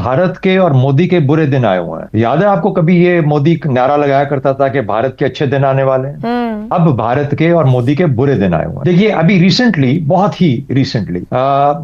भारत के और मोदी के बुरे दिन आए हुए हैं। याद है आपको, कभी ये मोदी नारा लगाया करता था कि भारत के अच्छे दिन आने वाले हैं। अब भारत के और मोदी के बुरे दिन आए हुए हैं। देखिए अभी रिसेंटली, बहुत ही रिसेंटली,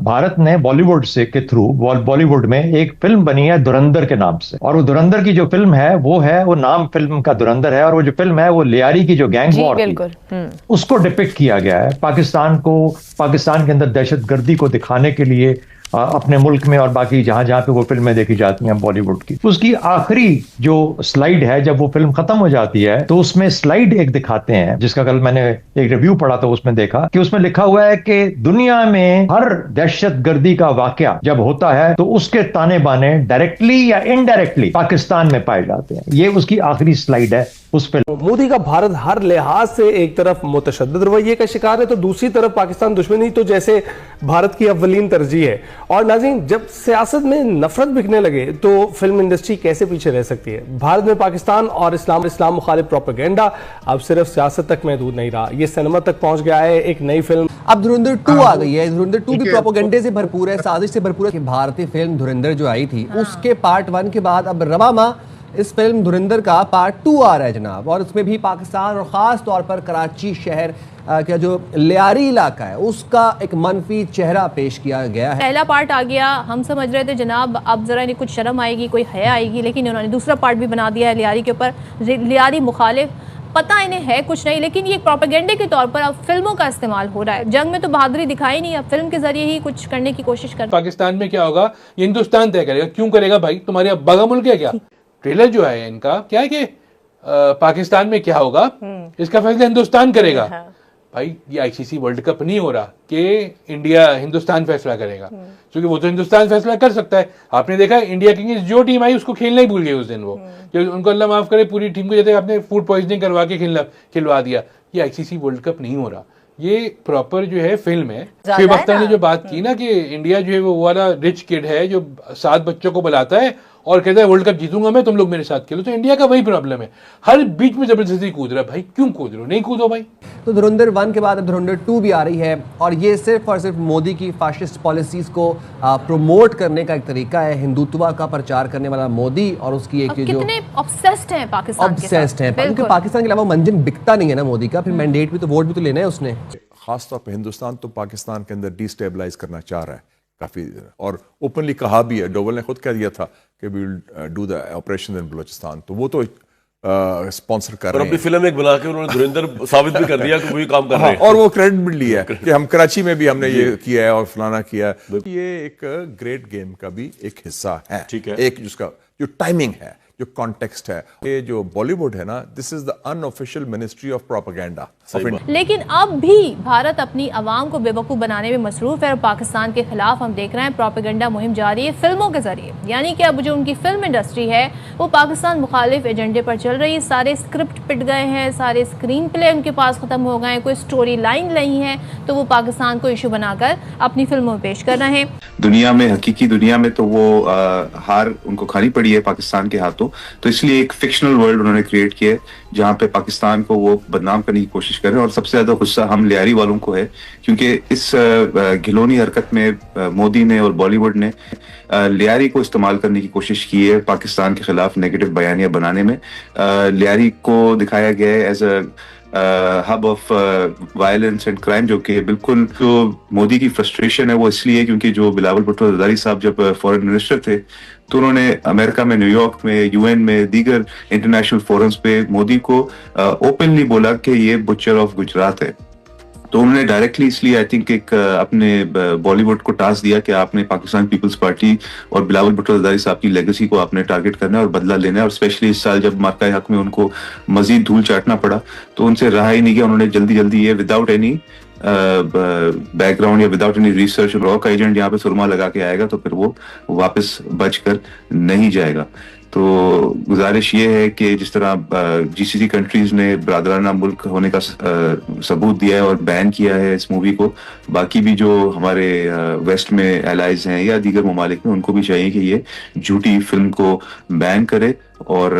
भारत ने बॉलीवुड से के थ्रू बॉलीवुड में एक फिल्म बनी है धुरंधर के नाम से, और वो धुरंधर की जो फिल्म है वो नाम फिल्म का धुरंधर है, और वो जो फिल्म है वो लियारी की जो गैंग वॉर थी उसको डिपिक्ट किया गया है। पाकिस्तान के अंदर दहशतगर्दी को दिखाने के लिए अपने मुल्क में और बाकी जहां जहां पे वो फिल्में देखी जाती हैं बॉलीवुड की, उसकी आखिरी जो स्लाइड है जब वो फिल्म खत्म हो जाती है तो उसमें स्लाइड एक दिखाते हैं, जिसका कल मैंने एक रिव्यू पढ़ा था, उसमें देखा कि उसमें लिखा हुआ है कि दुनिया में हर दहशतगर्दी का वाकया जब होता है तो उसके ताने बाने डायरेक्टली या इनडायरेक्टली पाकिस्तान में पाए जाते हैं। ये उसकी आखिरी स्लाइड है उस फिल्म। मोदी का भारत हर लिहाज से एक तरफ मुतशद्दिद रवैये का शिकार है तो दूसरी तरफ पाकिस्तान दुश्मनी तो जैसे भारत की अव्वलीन तरजीह है। और नाज़रीन, जब सियासत में नफरत बिकने लगे तो फिल्म इंडस्ट्री कैसे पीछे रह सकती है। भारत में पाकिस्तान और इस्लाम मुखालिफ प्रोपेगेंडा अब सिर्फ सियासत तक महदूद नहीं रहा, ये सिनेमा तक पहुंच गया है। एक नई फिल्म अब धुरंधर 2 आ गई है। धुरंधर 2 भी प्रोपेगेंडे से भरपूर है, साजिश से भरपूर है। भारतीय फिल्म धुरंधर जो आई थी उसके पार्ट 1 के बाद अब रवा माह इस फिल्म धुरंधर का पार्ट 2 आ रहा है जनाब, और उसमें भी पाकिस्तान और ख़ास तौर पर कराची शहर का जो लियारी इलाका है उसका एक मनफी चेहरा पेश किया गया है। पहला पार्ट आ गया, हम समझ रहे थे जनाब अब जरा इन्हें कुछ शर्म आएगी, कोई हया आएगी, लेकिन इन्होंने दूसरा पार्ट भी बना दिया है लियारी के ऊपर। लियारी मुखालिफ पता इन्हें है कुछ नहीं, लेकिन ये प्रोपेगेंडे के तौर पर अब फिल्मों का इस्तेमाल हो रहा है। जंग में तो बहादुरी दिखाई नहीं, अब फिल्म के जरिए ही कुछ करने की कोशिश कर। पाकिस्तान में क्या होगा ये हिंदुस्तान तय करेगा। क्यों करेगा भाई, तुम्हारे अब बगा मुल्क है क्या? ट्रेलर जो है इनका क्या है कि पाकिस्तान में क्या होगा इसका फैसला हिंदुस्तान करेगा। भाई ये आईसीसी वर्ल्ड कप नहीं हो रहा कि हिंदुस्तान फैसला करेगा, क्योंकि वो तो हिंदुस्तान फैसला कर सकता है। आपने देखा इंडिया की जो टीम आई उसको खेलना ही भूल गए उस दिन, वो जो उनको अल्लाह माफ करे पूरी टीम को जैसे आपने फूड पॉइजनिंग करवा के खिलवा दिया। ये आईसीसी वर्ल्ड कप नहीं हो रहा, ये प्रॉपर जो है फिल्म है। शुएब अख्तर ने जो बात की ना कि इंडिया जो है वो वाला रिच किड है जो 7 बच्चों को बुलाता है और कहता है वर्ल्ड कप जीतूंगा मैं, तुम लोग मेरे साथ खेलो। तो इंडिया का वही प्रॉब्लम है, हर बीच में जबरदस्ती कूद रहा है। भाई क्यों कूद रहे हो, नहीं कूदो भाई। तो धुरंधर 1 के बाद अब धुरंधर 2 भी आ रही है, और ये सिर्फ और सिर्फ मोदी की फाशिस्ट पॉलिसीज को प्रमोट करने का एक तरीका है। हिंदुत्व का प्रचार करने वाला मोदी और उसकी एक जो कितने ऑब्सेस्ड हैं पाकिस्तान के साथ। क्योंकि पाकिस्तान के अलावा मंजन बिकता नहीं है ना मोदी का, फिर मैंडेट भी तो वोट भी तो लेना है उसने। खास तौर पे हिंदुस्तान तो पाकिस्तान के अंदर डिस्टेबलाइज करना चाह रहा है काफी, और ओपनली कहा भी है। डोवल ने खुद कह दिया था कि we will do the operation in Balochistan, तो वो तो स्पॉन्सर कर रहे हैं। अपनी फिल्म एक बना के उन्होंने धुरंधर साबित भी कर दिया कि वही काम कर रहे हैं। और वो क्रेडिट भी लिया है कि हम कराची में भी हमने ये किया है और फलाना किया है। ये एक ग्रेट गेम का भी एक हिस्सा है, ठीक है। एक जिसका जो टाइमिंग है, जो कॉन्टेक्स्ट है, ये जो बॉलीवुड है ना, this is the unofficial ministry of propaganda. लेकिन अब भी भारत अपनी आवाम को बेवकूफ़ बनाने में मसरूफ है और पाकिस्तान के खिलाफ हम देख रहे हैं प्रोपेगेंडा मुहिम जारी है फिल्मों के जरिए। यानी कि अब जो उनकी फिल्म इंडस्ट्री है वो पाकिस्तान मुखालिफ एजेंडे पर चल रही है। सारे स्क्रिप्ट पिट गए हैं, सारे स्क्रीन प्ले उनके पास ख़त्म हो गए हैं, कोई स्टोरी लाइन नहीं है, तो वो पाकिस्तान को इशू बनाकर अपनी फिल्मों में पेश कर रहे हैं। दुनिया में, हकीकी दुनिया में तो वो हार उनको खानी पड़ी है पाकिस्तान के हाथों, तो इसलिए एक फिक्शनल वर्ल्ड उन्होंने क्रिएट किया है जहाँ पे पाकिस्तान को वो बदनाम करने की कोशिश कर रहे हैं। और सबसे ज्यादा गुस्सा हम लियारी वालों को है, क्योंकि इस घिनौनी हरकत में मोदी ने और बॉलीवुड ने लियारी को इस्तेमाल करने की कोशिश की है पाकिस्तान के खिलाफ नेगेटिव बयानियां बनाने में। लियारी को दिखाया गया है as a hub of violence and crime, जो कि बिल्कुल जो मोदी की फ्रस्ट्रेशन है वो इसलिए क्योंकि जो बिलावल भुट्टो जरदारी साहब जब फॉरेन मिनिस्टर थे तो उन्होंने अमेरिका में, न्यूयॉर्क में, यूएन में, दीगर इंटरनेशनल फोरम्स पे मोदी को ओपनली बोला कि ये बुचर ऑफ गुजरात है। तो उन्होंने डायरेक्टली इसलिए आई थिंक एक अपने बॉलीवुड को टास्क दिया कि आपने पाकिस्तान पीपल्स पार्टी और बिलावल भुट्टो जरदारी साहब की लेगेसी को आपने टारगेट करना है और बदला लेना है। और स्पेशली इस साल जब मार्का हक में उनको मजीद धूल चाटना पड़ा तो उनसे रहा ही नहीं गया। उन्होंने जल्दी जल्दी ये विदाउट एनी बैकग्राउंड या विदाउट एनी रिसर्च, रॉ का एजेंट यहाँ पे सुरमा लगा के आएगा तो फिर वो वापस बच कर नहीं जाएगा। تو گزارش یہ ہے کہ جس طرح GCC کنٹریز نے برادرانہ ملک ہونے کا ثبوت دیا ہے اور بین کیا ہے اس مووی کو، باقی بھی جو ہمارے ویسٹ میں الائز ہیں یا دیگر ممالک میں، ان کو بھی چاہیے کہ یہ جھوٹی فلم کو بین کرے اور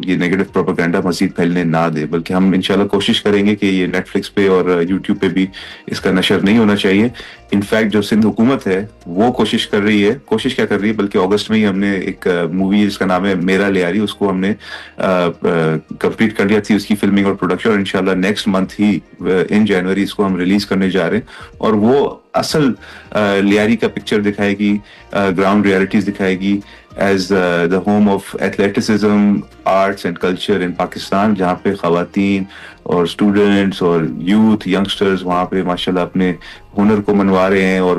یہ نیگیٹو پروپیگنڈا مزید پھیلنے نہ دے، بلکہ ہم انشاءاللہ کوشش کریں گے کہ یہ نیٹ فلکس پہ اور یوٹیوب پہ بھی اس کا نشر نہیں ہونا چاہیے. انفیکٹ جو سندھ حکومت ہے وہ کوشش کر رہی ہے بلکہ اگست میں ہی ہم نے ایک مووی جس کا نام ہے میرا لیاری، اس کو ہم نے کمپلیٹ کر لیا تھی اس کی فلمنگ اور پروڈکشن، اور انشاءاللہ نیکسٹ منتھ ہی ان جنوری اس کو ہم ریلیز کرنے جا رہے ہیں، اور وہ اصل لیاری کا پکچر دکھائے گی، گراؤنڈ ریالٹیز دکھائے گی as the home of athleticism, arts and culture in Pakistan, جہاں پہ خواتین اور اسٹوڈنٹس اور یوتھ ینگسٹرز وہاں پہ ماشاءاللہ اپنے ہنر کو منوا رہے ہیں اور